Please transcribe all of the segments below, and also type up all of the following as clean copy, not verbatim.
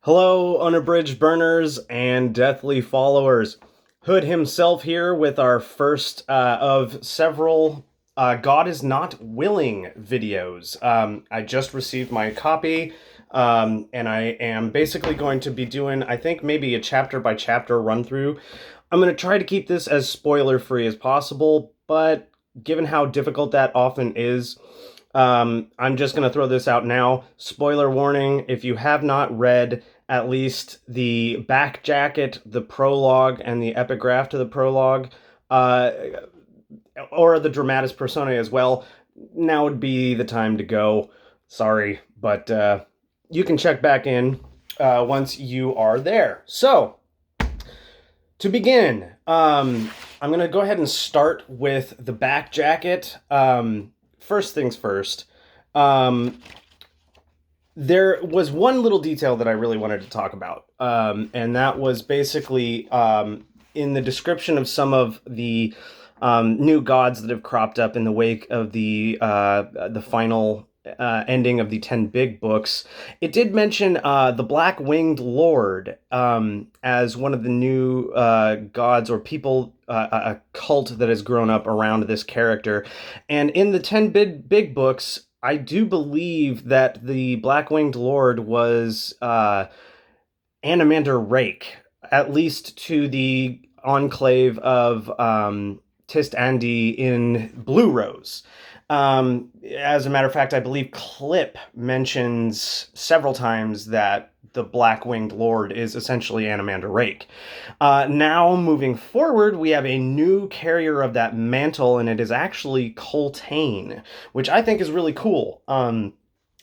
Hello, unabridged burners and deathly followers. Hood himself here with our first of several God is Not Willing videos. I just received my copy, and I am basically going to be doing, I think, maybe a chapter by chapter run through. I'm going to try to keep this as spoiler free as possible, but given how difficult that often is, I'm just going to throw this out now. Spoiler warning, if you have not read at least the Backjacket, the Prologue, and the Epigraph to the Prologue, uh, or the Dramatis Personae as well, now would be the time to go. Sorry, but you can check back in once you are there. So, to begin, I'm going to go ahead and start with the Backjacket. First things first. There was one little detail that I really wanted to talk about, and that was basically in the description of some of the new gods that have cropped up in the wake of the final ending of the 10 big books. It did mention the Black Winged Lord as one of the new gods or people, a cult that has grown up around this character. And in the 10 big books, I do believe that the Black Winged Lord was Animander Rake, at least to the enclave of Tist Andi in Blue Rose. As a matter of fact, I believe Clip mentions several times that the Black Winged Lord is essentially Animander Rake. Now, moving forward, we have a new carrier of that mantle, and it is actually Coltane, which I think is really cool. I'm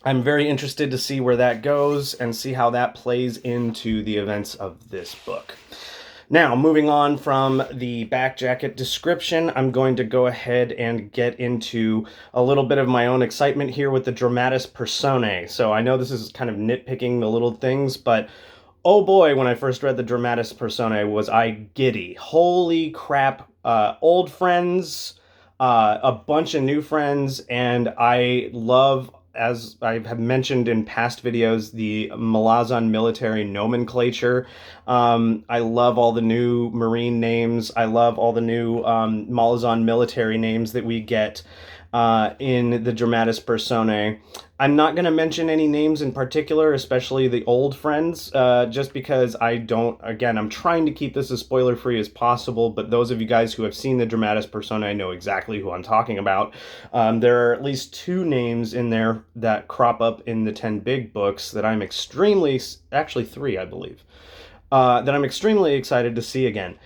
very interested to see where that goes and see how that plays into the events of this book. Now, moving on from the Backjacket description, I'm going to go ahead and get into a little bit of my own excitement here with the Dramatis Personae. So I know this is kind of nitpicking the little things, but oh boy, when I first read the Dramatis Personae was I giddy. Holy crap, old friends, a bunch of new friends, and I love, as I have mentioned in past videos, the Malazan military nomenclature. I love all the new Marine names. I love all the new Malazan military names that we get in the Dramatis Personae. I'm not going to mention any names in particular, especially the old friends, just because I'm trying to keep this as spoiler-free as possible, but those of you guys who have seen the Dramatis Personae know exactly who I'm talking about. There are at least two names in there that crop up in the 10 big books that I'm actually three, I believe, that I'm extremely excited to see again.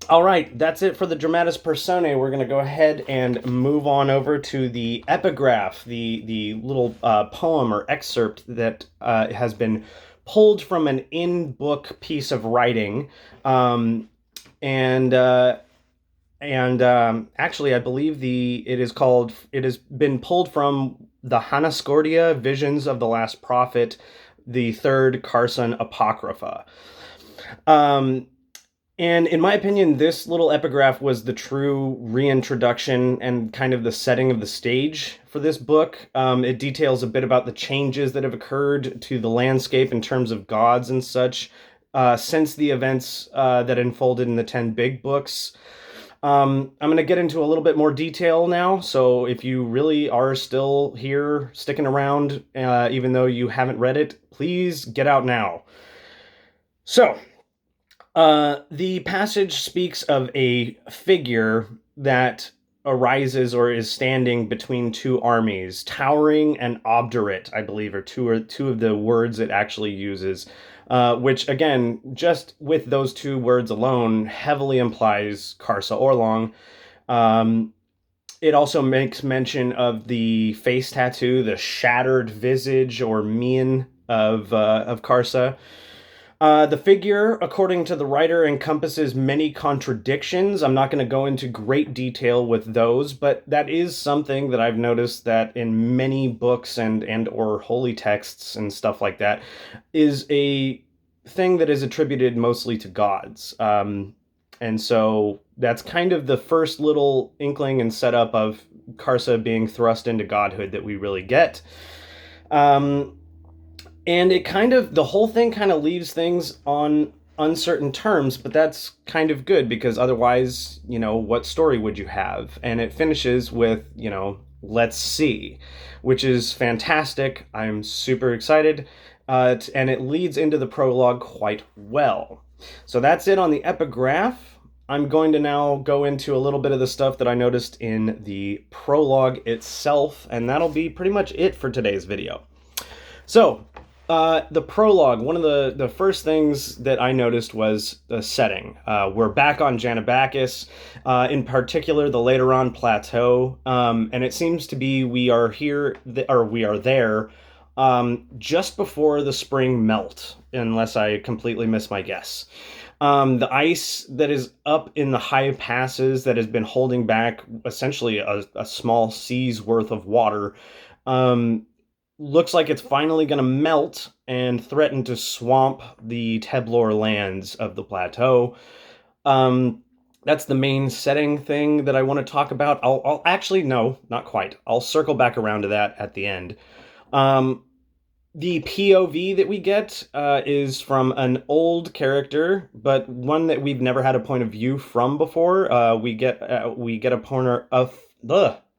All right, that's it for the Dramatis Personae. We're going to go ahead and move on over to the Epigraph, the little poem or excerpt that has been pulled from an in-book piece of writing. Actually, I believe it has been pulled from the Hanascordia Visions of the Last Prophet, the third Carson Apocrypha. And in my opinion, this little epigraph was the true reintroduction and kind of the setting of the stage for this book. It details a bit about the changes that have occurred to the landscape in terms of gods and such since the events that unfolded in the 10 big books. I'm going to get into a little bit more detail now, so if you really are still here, sticking around, even though you haven't read it, please get out now. So, the passage speaks of a figure that arises or is standing between two armies. Towering and obdurate, I believe, are two of the words it actually uses, which, again, just with those two words alone, heavily implies Karsa Orlong. It also makes mention of the face tattoo, the shattered visage or mien of Karsa. The figure, according to the writer, encompasses many contradictions. I'm not going to go into great detail with those, but that is something that I've noticed that in many books and or holy texts and stuff like that is a thing that is attributed mostly to gods. And so that's kind of the first little inkling and setup of Karsa being thrust into godhood that we really get. And the whole thing kind of leaves things on uncertain terms, but that's kind of good because otherwise, what story would you have? And it finishes with, let's see, which is fantastic. I'm super excited. And it leads into the prologue quite well. So that's it on the epigraph. I'm going to now go into a little bit of the stuff that I noticed in the prologue itself, and that'll be pretty much it for today's video. So, the prologue, one of the first things that I noticed was the setting. We're back on Janabakis, in particular the later on plateau, and it seems to be we are there just before the spring melt, unless I completely miss my guess. The ice that is up in the high passes that has been holding back essentially a small sea's worth of water looks like it's finally going to melt and threaten to swamp the Teblor lands of the plateau. That's the main setting thing that I want to talk about. I'll actually, no, not quite. I'll circle back around to that at the end. The POV that we get is from an old character, but one that we've never had a point of view from before. We get a pointer of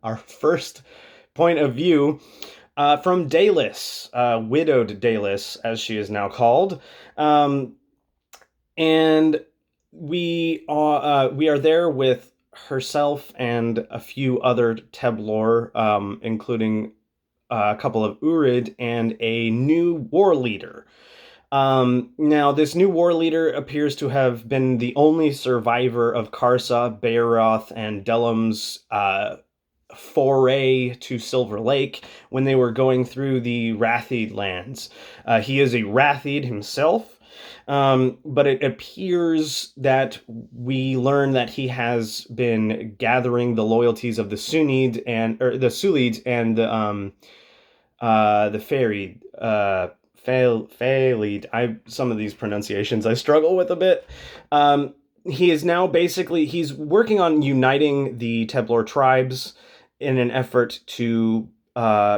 our first point of view from Dalis, widowed Dalis, as she is now called, and we are there with herself and a few other Teblor, including a couple of Urid and a new war leader. Now, this new war leader appears to have been the only survivor of Karsa, Baeroth, and Delum's foray to Silver Lake when they were going through the Rathid lands. He is a Rathid himself, but it appears that we learn that he has been gathering the loyalties of the Sunid the Sulids and the Farid, Failid. Some of these pronunciations I struggle with a bit. He is now he's working on uniting the Teblor tribes in an effort to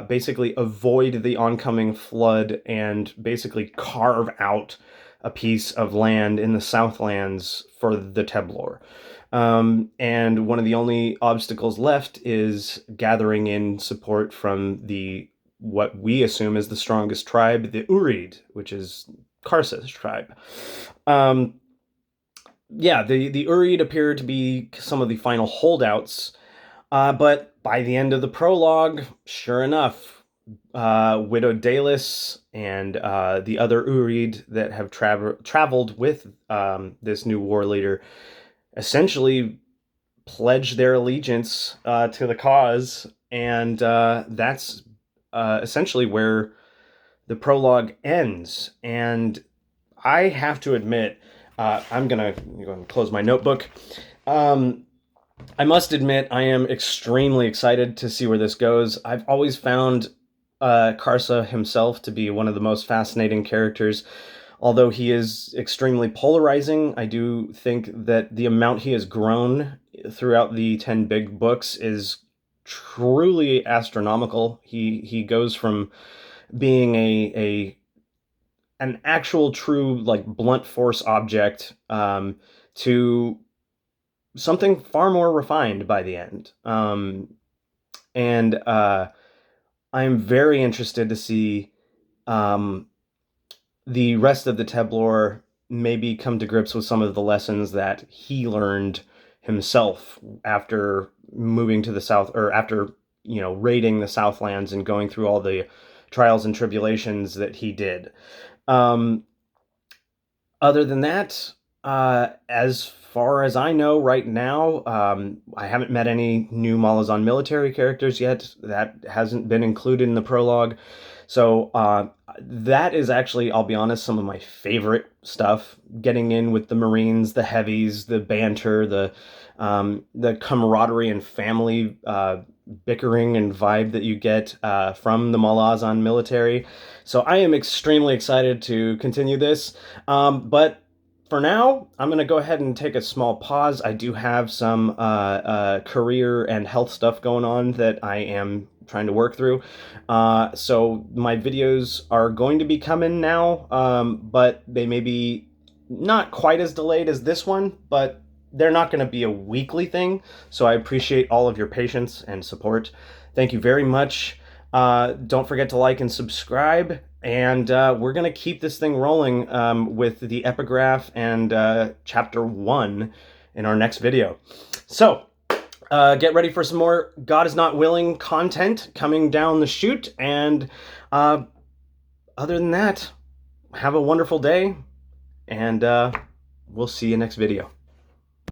basically avoid the oncoming flood and basically carve out a piece of land in the Southlands for the Teblor. And one of the only obstacles left is gathering in support from what we assume is the strongest tribe, the Urid, which is Karsa's tribe. The Urid appear to be some of the final holdouts, but by the end of the prologue, sure enough, Widow Dalis and the other Urid that have traveled with this new war leader essentially pledge their allegiance to the cause, and that's essentially where the prologue ends. And I have to admit, I'm going to close my notebook. I must admit, I am extremely excited to see where this goes. I've always found Karsa himself to be one of the most fascinating characters. Although he is extremely polarizing, I do think that the amount he has grown throughout the 10 big books is truly astronomical. He goes from being an actual true like blunt force object to something far more refined by the end. And I'm very interested to see the rest of the Teblor maybe come to grips with some of the lessons that he learned himself after moving to the south, or after raiding the Southlands and going through all the trials and tribulations that he did. Other than that, as far as I know right now, I haven't met any new Malazan military characters yet. That hasn't been included in the prologue. So that is actually, I'll be honest, some of my favorite stuff. Getting in with the Marines, the heavies, the banter, the camaraderie and family bickering and vibe that you get from the Malazan military. So I am extremely excited to continue this. But for now, I'm going to go ahead and take a small pause. I do have some career and health stuff going on that I am trying to work through. So my videos are going to be coming now, but they may be not quite as delayed as this one, but they're not going to be a weekly thing. So I appreciate all of your patience and support. Thank you very much. Don't forget to like and subscribe. And we're going to keep this thing rolling with the Epigraph and Chapter 1 in our next video. So get ready for some more God is Not Willing content coming down the chute. And other than that, have a wonderful day. And we'll see you next video.